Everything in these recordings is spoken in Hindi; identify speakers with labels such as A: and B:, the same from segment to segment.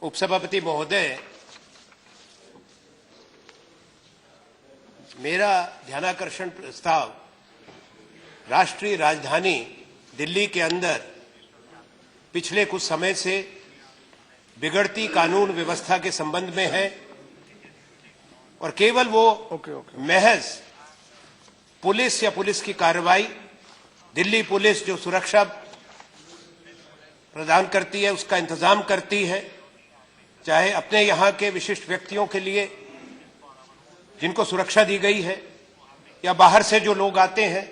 A: उपसभापति महोदय, मेरा ध्यानाकर्षण प्रस्ताव राष्ट्रीय राजधानी दिल्ली के अंदर पिछले कुछ समय से बिगड़ती कानून व्यवस्था के संबंध में है और केवल वो महज पुलिस या पुलिस की कार्रवाई, दिल्ली पुलिस जो सुरक्षा प्रदान करती है उसका इंतजाम करती है, चाहे अपने यहाँ के विशिष्ट व्यक्तियों के लिए जिनको सुरक्षा दी गई है या बाहर से जो लोग आते हैं,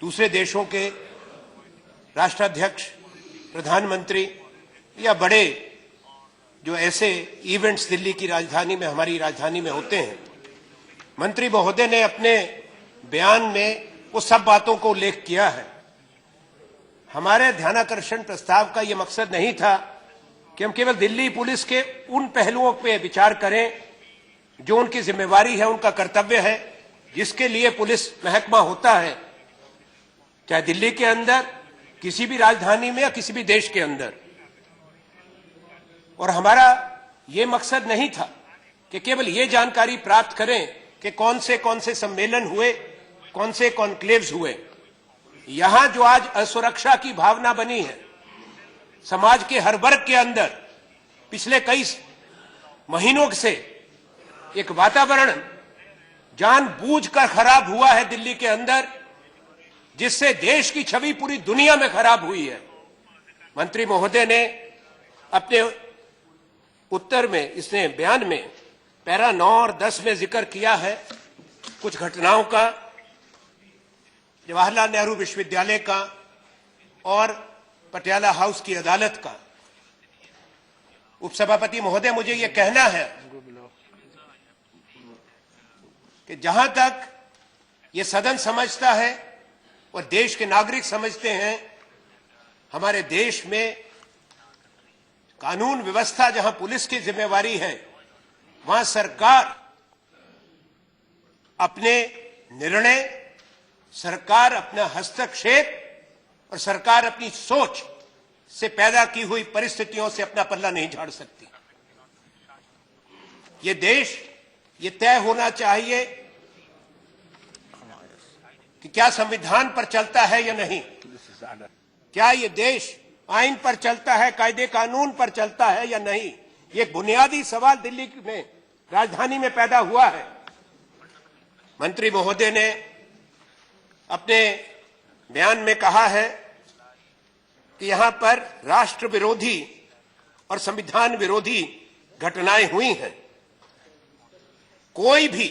A: दूसरे देशों के राष्ट्राध्यक्ष, प्रधानमंत्री या बड़े जो ऐसे इवेंट्स दिल्ली की राजधानी में, हमारी राजधानी में होते हैं। मंत्री महोदय ने अपने बयान में वो सब बातों को उल्लेख किया है। हमारे ध्यानाकर्षण प्रस्ताव का ये मकसद नहीं था कि हम केवल दिल्ली पुलिस के उन पहलुओं पे विचार करें जो उनकी जिम्मेवारी है, उनका कर्तव्य है, जिसके लिए पुलिस महकमा होता है, चाहे दिल्ली के अंदर, किसी भी राजधानी में या किसी भी देश के अंदर। और हमारा ये मकसद नहीं था कि केवल ये जानकारी प्राप्त करें कि कौन से सम्मेलन हुए, कौन से कॉन्क्लेव्स हुए। यहां जो आज असुरक्षा की भावना बनी है समाज के हर वर्ग के अंदर, पिछले कई महीनों से एक वातावरण जानबूझकर खराब हुआ है दिल्ली के अंदर, जिससे देश की छवि पूरी दुनिया में खराब हुई है। मंत्री महोदय ने अपने उत्तर में, इसने बयान में पैरा 9 और 10 में जिक्र किया है कुछ घटनाओं का, जवाहरलाल नेहरू विश्वविद्यालय का और पटियाला हाउस की अदालत का। उपसभापति महोदय, मुझे यह कहना है कि जहां तक ये सदन समझता है और देश के नागरिक समझते हैं, हमारे देश में कानून व्यवस्था जहां पुलिस की जिम्मेवारी है, वहां सरकार अपने निर्णय, सरकार अपना हस्तक्षेप और सरकार अपनी सोच से पैदा की हुई परिस्थितियों से अपना पल्ला नहीं झाड़ सकती। ये देश, ये तय होना चाहिए कि क्या संविधान पर चलता है या नहीं, क्या ये देश आइन पर चलता है, कायदे कानून पर चलता है या नहीं। ये एक बुनियादी सवाल दिल्ली में, राजधानी में पैदा हुआ है। मंत्री महोदय ने अपने बयान में कहा है कि यहां पर राष्ट्र विरोधी और संविधान विरोधी घटनाएं हुई हैं। कोई भी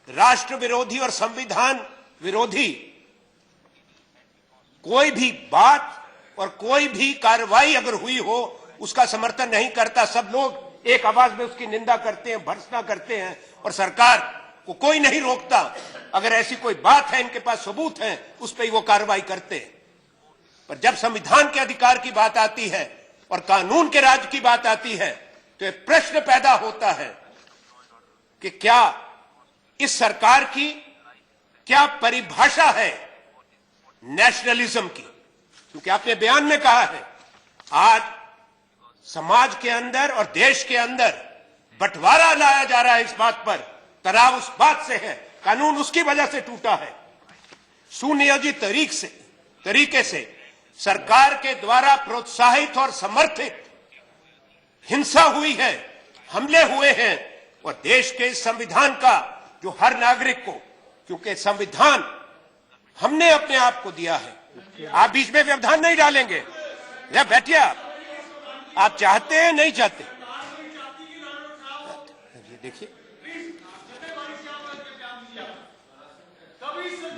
A: राष्ट्र विरोधी और संविधान विरोधी कोई भी बात और कोई भी कार्रवाई अगर हुई हो, उसका समर्थन नहीं करता। सब लोग एक आवाज में उसकी निंदा करते हैं, भर्त्सना करते हैं और सरकार को कोई नहीं रोकता। अगर ऐसी कोई बात है, इनके पास सबूत है, उस पर ही वो कार्रवाई करते हैं। पर जब संविधान के अधिकार की बात आती है और कानून के राज की बात आती है, तो एक प्रश्न पैदा होता है कि क्या इस सरकार की क्या परिभाषा है नेशनलिज्म की। क्योंकि आपने बयान में कहा है आज समाज के अंदर और देश के अंदर बंटवारा लाया जा रहा है, इस बात पर तनाव उस बात से है, कानून उसकी वजह से टूटा है। सुनियोजित तरीके से सरकार के द्वारा प्रोत्साहित और समर्थित हिंसा हुई है, हमले हुए हैं और देश के संविधान का जो हर नागरिक को, क्योंकि संविधान हमने अपने आप को दिया है। आप बीच में व्यवधान नहीं डालेंगे या बैठिए। आप चाहते हैं, नहीं चाहते, देखिए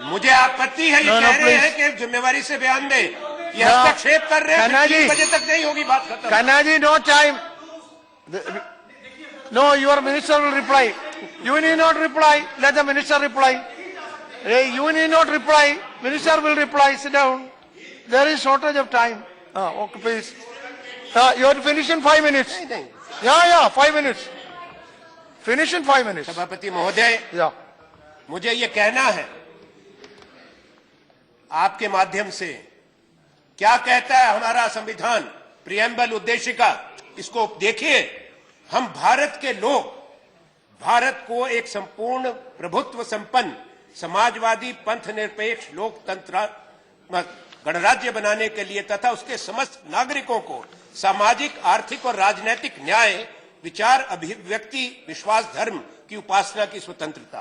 A: मुझे आपत्ति है, ये कह रहे हैं कि जिम्मेवारी से बयान दे, ये हस्तक्षेप कर रहे हैं। 3 बजे तक नहीं होगी बात खत्म।
B: Kanna ji, no time. No, your minister will reply. You need not reply. Let the minister reply. You need not reply. Minister will reply. Sit down. There is shortage of time. Okay, please. You have to finish in 5 minutes. Yeah, 5 minutes. Finish in 5 minutes.
A: सभापति महोदय,
B: Yeah.
A: मुझे ये कहना है आपके माध्यम से, क्या कहता है हमारा संविधान, प्रियम्बल, उद्देशिका, इसको देखिए, हम भारत के लोग भारत को एक संपूर्ण प्रभुत्व संपन्न समाजवादी पंथ निरपेक्ष लोकतंत्र गणराज्य बनाने के लिए तथा उसके समस्त नागरिकों को सामाजिक, आर्थिक और राजनीतिक न्याय, विचार, अभिव्यक्ति, विश्वास, धर्म की उपासना की स्वतंत्रता।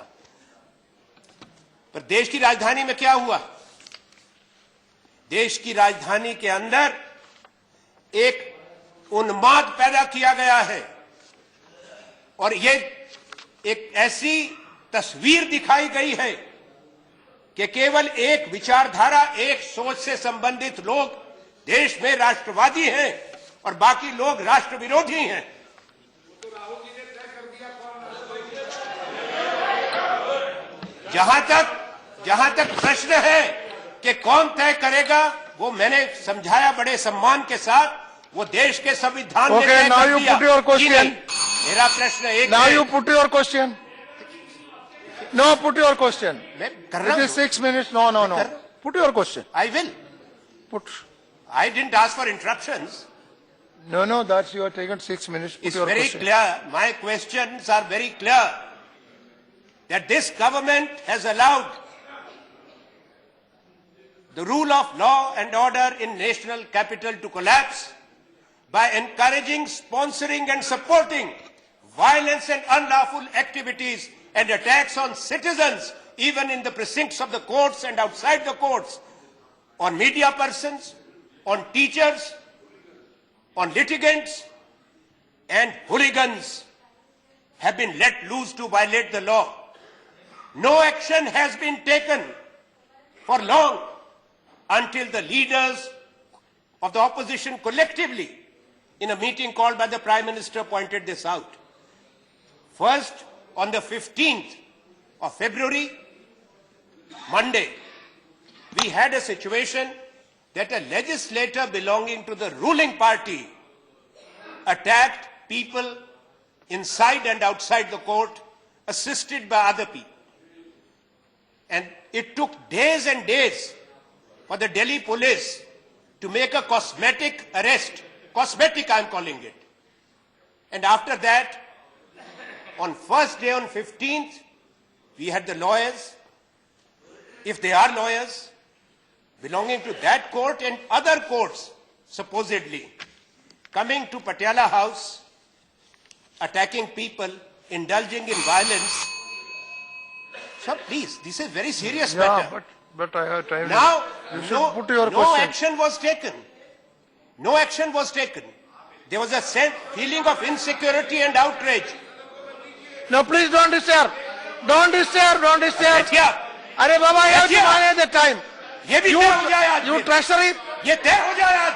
A: पर देश की राजधानी में क्या हुआ? देश की राजधानी के अंदर एक उन्माद पैदा किया गया है और ये एक ऐसी तस्वीर दिखाई गई है कि केवल एक विचारधारा, एक सोच से संबंधित लोग देश में राष्ट्रवादी हैं और बाकी लोग राष्ट्र विरोधी हैं। जहां तक प्रश्न है कि कौन तय करेगा, वो मैंने समझाया बड़े सम्मान के साथ, वो देश के संविधान ने तय कर दिया कि नहीं। मेरा प्रश्न एक
B: Now you put your question. No, put your question.
A: मैं कर रहा
B: It
A: हूं।
B: is 6 minutes. No. Put your question.
A: I will.
B: Put.
A: I didn't ask for interruptions.
B: No, that's you are taken 6 minutes. Put
A: It's
B: your
A: very
B: question.
A: clear. My questions are very clear. That this government has allowed the rule of law and order in national capital to collapse by encouraging, sponsoring and supporting violence and unlawful activities and attacks on citizens, even in the precincts of the courts and outside the courts, on media persons, on teachers, on litigants, and hooligans have been let loose to violate the law. No action has been taken for long until the leaders of the opposition collectively, in a meeting called by the Prime Minister, pointed this out. First, on the 15th of February, Monday, we had a situation that a legislator belonging to the ruling party attacked people inside and outside the court, assisted by other people. And it took days and days for the Delhi police to make a cosmetic arrest. Cosmetic, I'm calling it. And after that, on first day, on 15th, we had the lawyers, if they are lawyers, belonging to that court and other courts, supposedly, coming to Patiala House, attacking people, indulging in violence. Sir, please, this is very serious matter.
B: But I have time.
A: Now,
B: You should put your
A: no
B: question.
A: action was taken. No action was taken. There was a feeling of insecurity and outrage.
B: No, please don't disturb. Don't disturb.
A: बैठिए,
B: अरे बाबा, you have to
A: बैठिए।
B: manage the time.
A: ये भी तय हो जाए आज।
B: You treasury.
A: ये तय हो जाए आज।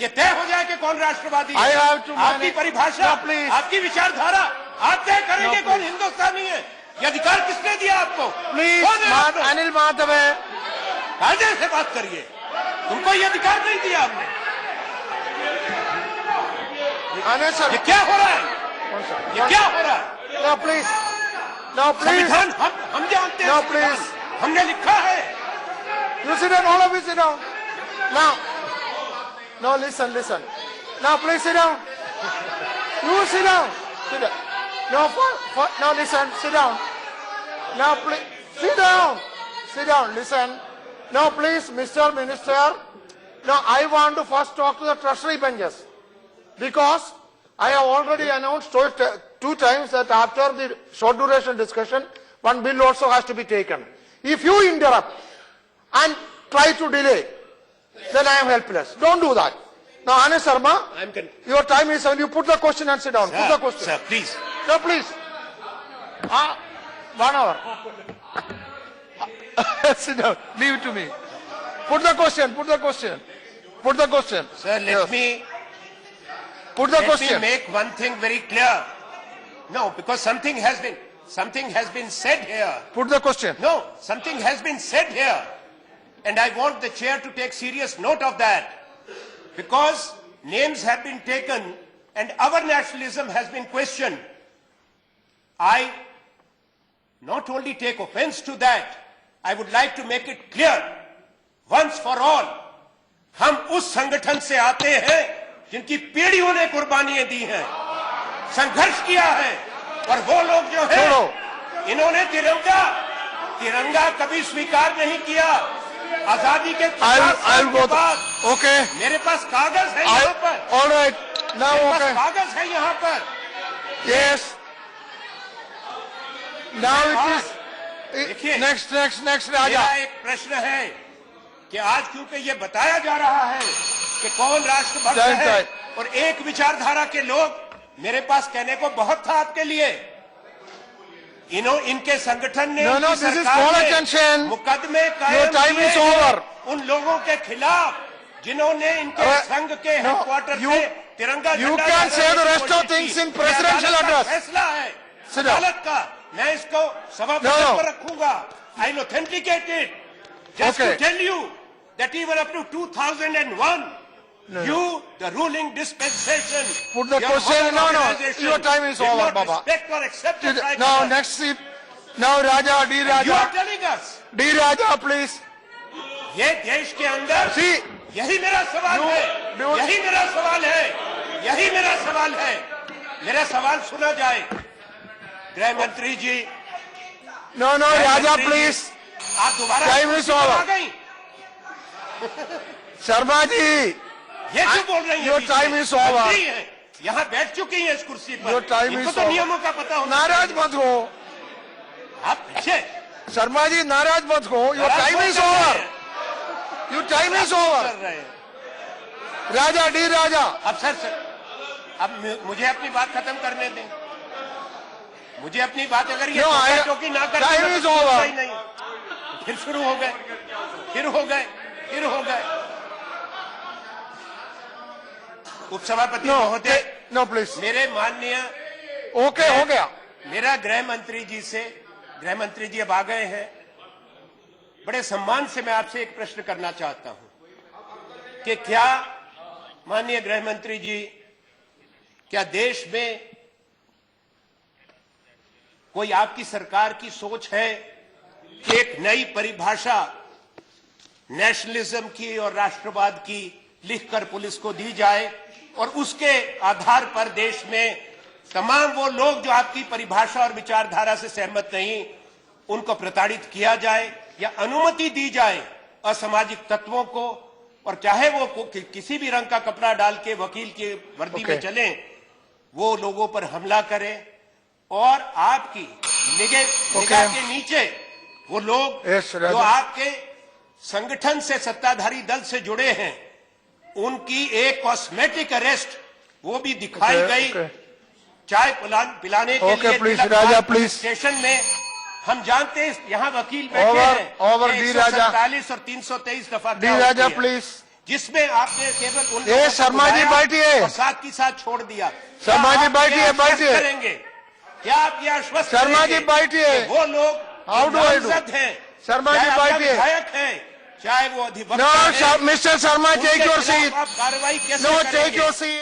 A: ये तय हो जाए कि कौन राष्ट्रवादी है।
B: I have to
A: आपकी
B: manage-
A: परिभाषा,
B: No, please.
A: आपकी विचारधारा, आप तय करेंगे
B: No,
A: कौन
B: please.
A: हिंदुस्तानी है। ये अधिकार किसने दिया आपको?
B: Please,
A: कौन है आप लोग?
B: Anil Madhav.
A: कायदे से बात करिए। तुमको ये अधिकार नहीं दिया हमने।
B: Anil sir.
A: ये क्या हो रहा है? ये क्या हो रहा है?
B: No, please. No, please.
A: संविधान हम जानते हैं।
B: No,
A: संविधान।
B: please.
A: हमने लिखा है।
B: You sit down, all of you sit down. Now. No, listen. Now, please sit down. You sit down. Sit down. No, no, listen, sit down. Now, please, sit down, listen. Now, please, Mr. Minister. Now, I want to first talk to the treasury benches. Because I have already announced two times that after the short duration discussion, one bill also has to be taken. If you interrupt and try to delay, then I am helpless. Don't do that. Now, Anand Sharma, your time is on. You put the question and sit down. Put the question.
A: Sir, please.
B: No, please. 1 hour. Sit down. Leave it to me. Put the question.
A: Sir, let
B: Yes.
A: me
B: Put the
A: let me
B: question.
A: make one thing very clear. No, because something has been said here.
B: Put the question.
A: No, something has been said here. And I want the chair to take serious note of that. Because names have been taken and our nationalism has been questioned. I not only take offense to that, I would like to make it clear, once for all, हम उस संगठन से आते हैं जिनकी पीढ़ियों ने कुर्बानियां दी हैं, संघर्ष किया है, और वो लोग जो है इन्होंने तिरंगा कभी स्वीकार नहीं किया। आजादी के 50 साल के बाद
B: Okay.
A: मेरे पास कागज है यहाँ पर,
B: All right. Now,
A: मेरे पास
B: okay.
A: कागज है यहाँ पर।
B: Yes. Now it
A: देखिए,
B: is next, Raja.
A: मेरा एक प्रश्न है कि आज क्योंकि ये बताया जा रहा है कि कौन राष्ट्रभक्त
B: Right,
A: है,
B: right.
A: और एक विचारधारा के लोग, मेरे पास कहने को बहुत था आपके लिए, इनके संगठन ने,
B: No,
A: इनकी
B: this is
A: सरकार
B: call
A: ने
B: attention.
A: मुकदमे
B: Your
A: कायम
B: time
A: किए
B: is
A: हैं
B: over.
A: उन लोगों के खिलाफ जिन्होंने इनके संघ के
B: No,
A: हेडक्वार्टर
B: you-
A: से तिरंगा
B: you
A: झंडा
B: can
A: लहराने
B: say the
A: की
B: rest of
A: कोशिश
B: things
A: की।
B: in
A: ये
B: presidential
A: अदालत का
B: address.
A: फैसला है
B: Sit down.
A: अदालत का, मैं इसको सभा
B: No.
A: पर रखूंगा। I will authenticate it just
B: Okay.
A: to tell you that even up to 2001
B: No,
A: you the ruling dispensation
B: Put the
A: your
B: question-
A: mother
B: no,
A: organization
B: your time is
A: did
B: over,
A: not
B: Baba.
A: respect or accept the
B: Now,
A: tricolour.
B: next seat. Now, Raja, D.
A: You are
B: Raja.
A: telling us
B: D. Raja, please.
A: ये देश के अंदर
B: See,
A: यही मेरा सवाल है, यही मेरा सवाल है, यही मेरा सवाल है। मेरा सवाल सुना जाए। गृह मंत्री जी,
B: no, Raja, please.
A: आप दोबारा
B: Time is
A: कुर्सी पर
B: over.
A: आ गई।
B: Sharma ji,
A: ये क्यों बोल रही है?
B: Your
A: बीच
B: time
A: में?
B: is over.
A: मंत्री हैं, यहाँ बैठ चुकी हैं इस कुर्सी पर।
B: Your time
A: इनको
B: is
A: तो
B: over.
A: नियमों का पता होना
B: नाराज मत हो.
A: आप पीछे
B: शर्मा जी, नाराज मत हो. Your
A: नाराज
B: time
A: क्यों
B: is
A: कर रहे
B: over.
A: हैं?
B: Your time is
A: नाराज क्यों
B: over.
A: कर रहे हैं?
B: Raja, D. Raja.
A: अब सर अब मुझे अपनी बात खत्म करने दें। मुझे अपनी बात, अगर ये
B: No, I-
A: टोकी ना कर
B: time is over.
A: नहीं, फिर शुरू हो गए, फिर हो गए। उपसभापति
B: No,
A: महोदय,
B: no, please.
A: मेरे माननीय,
B: Okay, हो गया.
A: मेरा गृह मंत्री जी अब आ गए हैं, बड़े सम्मान से मैं आपसे एक प्रश्न करना चाहता हूं कि क्या माननीय गृह मंत्री जी, क्या देश में कोई आपकी सरकार की सोच है कि एक नई परिभाषा नेशनलिज्म की और राष्ट्रवाद की लिखकर पुलिस को दी जाए, और उसके आधार पर देश में तमाम वो लोग जो आपकी परिभाषा और विचारधारा से सहमत नहीं, उनको प्रताड़ित किया जाए या अनुमति दी जाए असामाजिक तत्वों को, और चाहे वो किसी भी रंग का कपड़ा डाल के वकील की वर्दी में चलें, वो लोगों पर हमला करें, और आपकी निगाह के नीचे वो लोग जो आपके संगठन से, सत्ताधारी दल से जुड़े हैं, उनकी एक कॉस्मेटिक अरेस्ट वो भी दिखाई गई। चाय पिलाने के लिए
B: please, Raja, please.
A: स्टेशन में, हम जानते हैं यहाँ वकील बैठे हैं,
B: over, D. Raja.
A: 147 और 323 दफा
B: D. Raja, please.
A: जिसमें आपने केवल उन
B: ये
A: लोगों को
B: शर्मा जी
A: बुलाया
B: बैठिए।
A: और साथ ही साथ छोड़ दिया।
B: शर्मा
A: क्या
B: जी
A: आप
B: बैठिए,
A: ये आश्वस्त
B: बैठिए।
A: करेंगे? क्या आप ये आश्वस्त
B: शर्मा जी
A: करेंगे
B: बैठिए।
A: कि वो लोग
B: How do I do?
A: नामजद हैं,
B: शर्मा जी
A: चाहे आपका
B: बैठिए।
A: विधायक हैं, चाहे वो अधिवक्ता
B: No,
A: हैं,
B: Mr. Sharma, take
A: उनके
B: your
A: खिलाफ
B: seat.
A: आप कार्रवाई कैसे
B: No,
A: करेंगे?
B: take your seat.